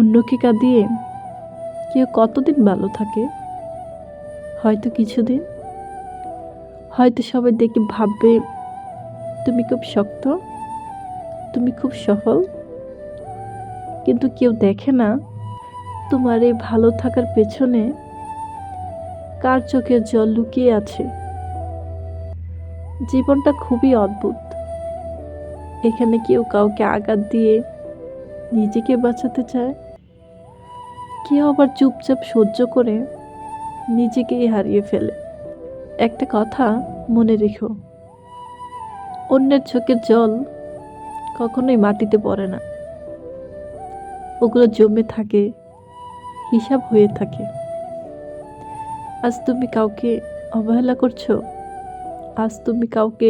অন্যকে কাঁদিয়ে কেউ কতদিন ভালো থাকে? হয়তো কিছুদিন। হয়তো সবাই দেখে ভাববে তুমি খুব শক্ত, তুমি খুব সফল। কিন্তু কেউ দেখে না তোমার এই ভালো থাকার পেছনে কার চোখের জল লুকিয়ে আছে। জীবনটা খুবই অদ্ভুত। এখানে কেউ কাউকে আঘাত দিয়ে নিজেকে বাঁচাতে চায়, কেউ আবার চুপচাপ সহ্য করে নিজেকেই হারিয়ে ফেলে। একটা কথা মনে রেখো, অন্যের চোখের জল কখনোই মাটিতে পড়ে না। ওগুলো জমে থাকে, হিসাব হয়ে থাকে। আজ তুমি কাউকে অবহেলা করছো, আজ তুমি কাউকে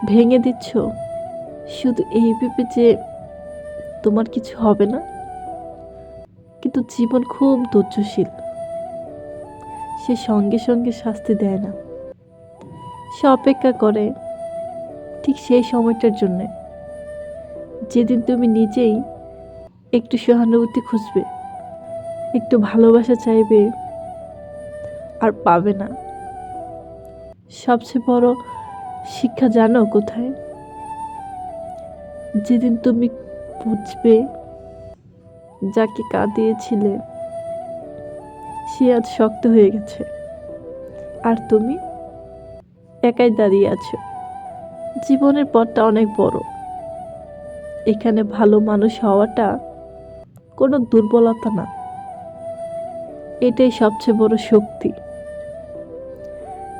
ভেঙে দিচ্ছ শুধু এই ভেবে যে তোমার কিছু হবে না। কিন্তু জীবন খুব ধৈর্যশীল। সে সঙ্গে সঙ্গে শাস্তি দেয় না, সে অপেক্ষা করে ঠিক সেই সময়টার জন্যে, যেদিন তুমি নিজেই একটু সহানুভূতি খুঁজবে, একটু ভালোবাসা চাইবে আর পাবে না। সবচেয়ে বড় শিক্ষা জানো কোথায়? যেদিন তুমি বুঝবে যাকে কাঁদিয়েছিলে সে আজ শক্ত হয়ে গেছে, আর তুমি একাই দাঁড়িয়ে আছো। জীবনের পথটা অনেক বড়। এখানে ভালো মানুষ হওয়াটা কোনো দুর্বলতা না, এটাই সবচেয়ে বড় শক্তি।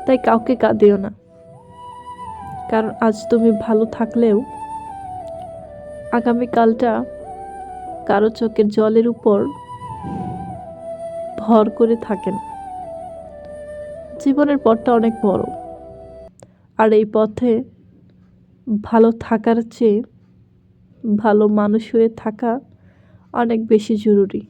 তাই কাউকে কাঁদিও না, কারণ আজ তুমি ভালো থাকলেও আগামীকালটা কারো চোখের জলের উপর ভর করে থাকে না। জীবনের পথটা অনেক বড়, আর এই পথে ভালো থাকার চেয়ে ভালো মানুষ হয়ে থাকা অনেক বেশি জরুরি।